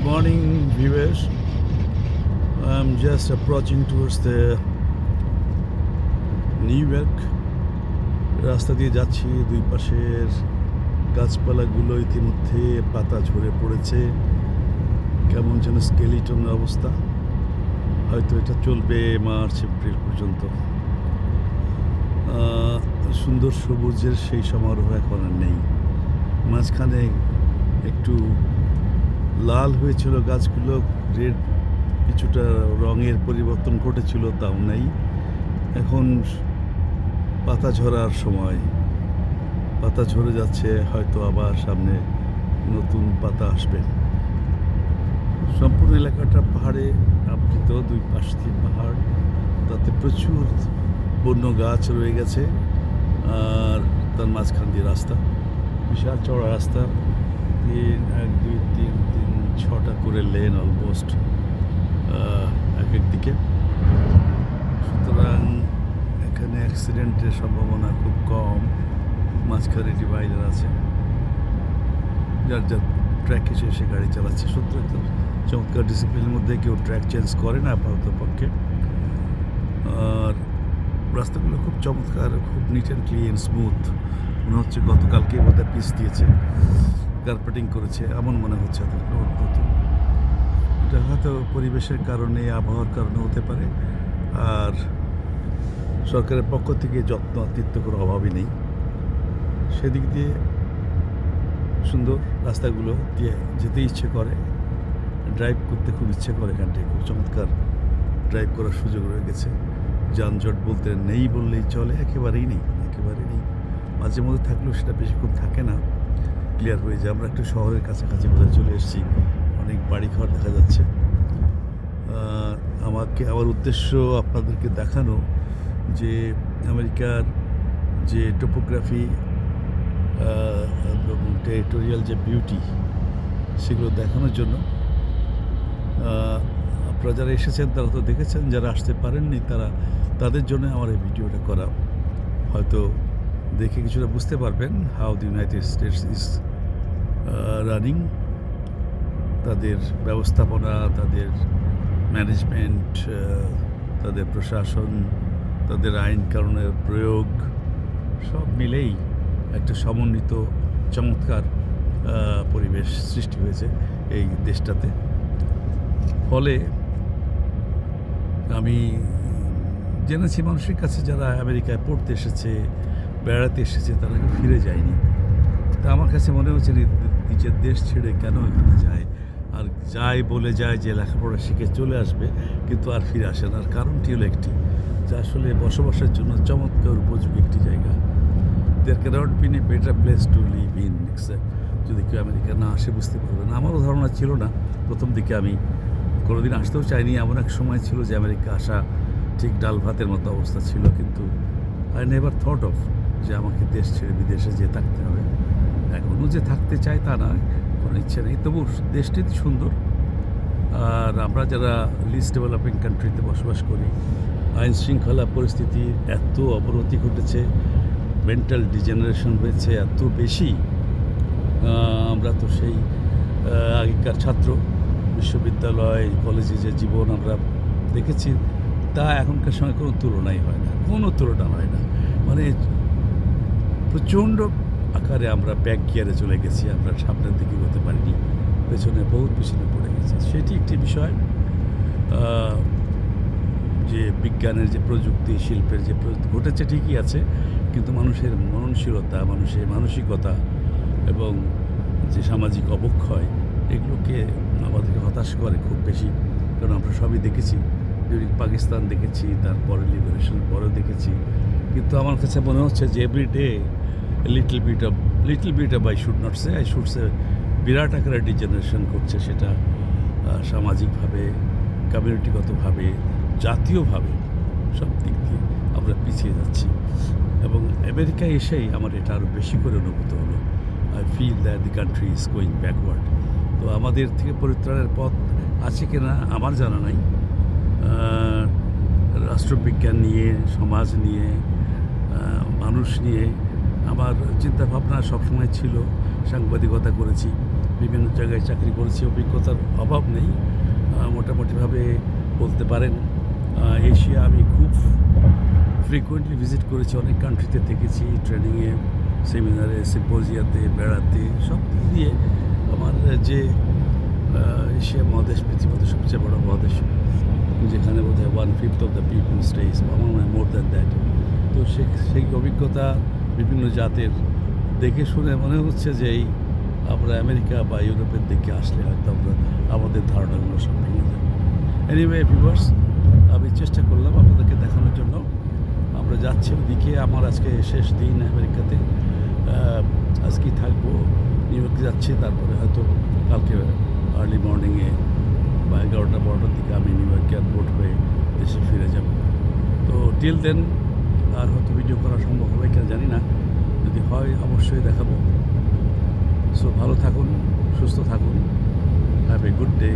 Good morning, viewers. I'm just approaching towards the new York. রাস্তা দিয়ে যাচ্ছি, দুই পাশের গাছপালাগুলো ইতিমধ্যে পাতা ঝরে পড়েছে, কেমন যেন স্কেলিটনের অবস্থা। হয়তো এটা চলবে মার্চ এপ্রিল পর্যন্ত। সুন্দর সবুজের সেই সমারোহ এখন আর নেই। মাঝখানে একটু লাল হয়েছিল গাছগুলো, রেড কিছুটা রঙের পরিবর্তন ঘটেছিল, তাও নেই। এখন পাতা ঝরার সময়, পাতা ঝরে যাচ্ছে, হয়তো আবার সামনে নতুন পাতা আসবে। সম্পূর্ণ এলাকাটা পাহাড়ে আবৃত, দুই পাশ দিয়ে পাহাড়, তাতে প্রচুর বন্য গাছ রয়ে গেছে, আর তার মাঝখান দিয়ে রাস্তা, বিশাল চড়া রাস্তা, 1 2 3 6টা করে লেন অলমোস্ট এক এক দিকে। সুতরাং এখানে অ্যাক্সিডেন্টের সম্ভাবনা খুব কম। মাঝখানে ডিভাইডার আছে, যার যার ট্র্যাকে সে গাড়ি চালাচ্ছে। সত্যি একদম চমৎকার ডিসিপ্লিনের মধ্যে কেউ ট্র্যাক চেঞ্জ করে না আপাতত পক্ষে। আর রাস্তাগুলো খুব চমৎকার, খুব নিট অ্যান্ড ক্লিন, স্মুথ। মনে হচ্ছে গতকালকে বোধহয় পিচ দিয়েছে, কার্পেটিং করেছে, এমন মনে হচ্ছে নতুন। এটা হয়তো পরিবেশের কারণে, আবহাওয়ার কারণে হতে পারে। আর সরকারের পক্ষ থেকে যত্ন আতিথ্য কোনো অভাবই নেই। সেদিক দিয়ে সুন্দর রাস্তাগুলো দিয়ে যেতে ইচ্ছে করে, ড্রাইভ করতে খুব ইচ্ছে করে। এখানটায় খুব চমৎকার ড্রাইভ করার সুযোগ রয়ে গেছে। যানজট বলতে নেই বললেই চলে, একেবারেই নেই, একেবারেই নেই। মাঝে মধ্যে থাকলেও সেটা বেশিক্ষণ থাকে না, ক্লিয়ার হয়ে যায়। আমরা একটু শহরের কাছাকাছি বোধহয় চলে এসেছি, অনেক বাড়িঘর দেখা যাচ্ছে। আমার উদ্দেশ্য আপনাদেরকে দেখানো যে আমেরিকার যে টোপোগ্রাফি এবং টেরিটোরিয়াল যে বিউটি, সেগুলো দেখানোর জন্য। আপনারা যারা এসেছেন তারা তো দেখেছেন, যারা আসতে পারেননি তাদের জন্য আমার এই ভিডিওটা করা। হয়তো দেখে কিছুটা বুঝতে পারবেন how the United states is running, তাদের ব্যবস্থাপনা, তাদের ম্যানেজমেন্ট, তাদের প্রশাসন, তাদের আইন কানুনের প্রয়োগ, সব মিলেই একটা সমন্বিত চমৎকার পরিবেশ সৃষ্টি হয়েছে এই দেশটাতে। ফলে আমি জেনেছি মানুষের কাছে যারা আমেরিকায় পড়তে এসেছে, বেড়াতে এসেছে, তারা ফিরে যায়নি। তা আমার কাছে মনে হচ্ছে নিজের দেশ ছেড়ে কেন এখানে যায়, আর যায় বলে যায় যে লেখাপড়া শিখে চলে আসবে, কিন্তু আর ফিরে আসে না। আর কারণটি হলো একটি, যে আসলে বসবাসের জন্য চমৎকার উপযোগী একটি জায়গা। There can't been a better place to live in except. যদি কেউ আমেরিকা না আসে বুঝতে পারবে না। আমারও ধারণা ছিল না প্রথম দিকে, আমি কোনোদিন আসতেও চাইনি। এমন এক সময় ছিল যে আমেরিকা আসা ঠিক ডাল ভাতের মতো অবস্থা ছিল, কিন্তু আই নেভার থট অফ যে আমাকে দেশ ছেড়ে বিদেশে যেয়ে থাকতে হবে। এখনও যে থাকতে চাই তা নয়, কোনো ইচ্ছে নেই, তবু দেশটি সুন্দর। আর আমরা যারা লিস্ট ডেভেলপিং কান্ট্রিতে বসবাস করি, আইন শৃঙ্খলা পরিস্থিতির এত অবনতি ঘটেছে, মেন্টাল ডিজেনারেশন হয়েছে এত বেশি। আমরা তো সেই আগেকার ছাত্র, বিশ্ববিদ্যালয় কলেজে যে জীবন আমরা দেখেছি, তা এখনকার সঙ্গে কোনো তুলনাই হয় না, কোনো তুলনা হয় না। মানে প্রচণ্ড আকারে আমরা ব্যাক গিয়ারে চলে গেছি, আমরা সামনের দিকে হতে পারিনি, পেছনে বহুত পিছনে পড়ে গেছি। সেটি একটি বিষয়। যে বিজ্ঞানের যে প্রযুক্তি, শিল্পের যে প্রযুক্তি ঘটেছে ঠিকই আছে, কিন্তু মানুষের মননশীলতা, মানুষের মানসিকতা এবং যে সামাজিক অবক্ষয়, এগুলোকে আমাদেরকে হতাশ করে খুব বেশি। কারণ আমরা সবই দেখেছি, পাকিস্তান দেখেছি, তারপরে লিবারেশনের পরেও দেখেছি। কিন্তু আমার কাছে মনে হচ্ছে যে everyday little bit of I should say বিরাট আকারে ডিজেনারেশন করছে। সেটা সামাজিকভাবে, কমিউনিটিগতভাবে, জাতীয়ভাবে, সব দিক দিয়ে আমরা পিছিয়ে যাচ্ছি। এবং আমেরিকায় এসেই আমার এটা আরও বেশি করে অনুভূত হলো। I feel that the country is going backward. তো আমাদের থেকে পরিত্রাণের পথ আছে কি না আমার জানা নাই। রাষ্ট্রবিজ্ঞান নিয়ে, সমাজ নিয়ে, মানুষ নিয়ে আমার চিন্তাভাবনা সবসময় ছিল। সাংবাদিকতা করেছি, বিভিন্ন জায়গায় চাকরি করেছি, অভিজ্ঞতার অভাব নেই। মোটামুটিভাবে বলতে পারেন এশিয়া আমি খুব ফ্রিকুয়েন্টলি ভিজিট করেছি, অনেক কান্ট্রিতে থেকেছি, ট্রেনিংয়ে, সেমিনারে, সিম্পোজিয়াতে, বেড়াতে, সব দিক দিয়ে আমার যে এশিয়া মহাদেশ পৃথিবীতে সবচেয়ে বড় মহাদেশ, যেখানে বোধ হয় 1/5 অফ দ্য পিপল স্টেজ, আমার মনে হয় মোর দ্যান দ্যাট। তো সেই অভিজ্ঞতা বিভিন্ন জাতের দেখে শুনে মনে হচ্ছে যে এই আমরা আমেরিকা বা ইউরোপের দিকে আসলে হয়তো আমরা আমাদের ধারণাগুলো সব ভেঙে যাবে। এনিওয়ে ভিউয়ার্স, আমি চেষ্টা করলাম আপনাদেরকে দেখানোর জন্য। আমরা যাচ্ছি ওদিকে, আমার আজকে শেষ দিন আমেরিকাতে। আজকেই থাকবো, নিউ ইয়র্ক যাচ্ছি, তারপরে হয়তো কালকে আর্লি মর্নিংয়ে বা 11টা-12টার দিকে আমি নিউ ইয়র্ক এয়ারপোর্ট হয়ে দেশে ফিরে যাব। তো টিল দেন আর হয়তো ভিডিও করা সম্ভব হবে কিনা জানি না, যদি হয় অবশ্যই দেখাবো। সো ভালো থাকুন, সুস্থ থাকুন, হ্যাভ এ গুড ডে।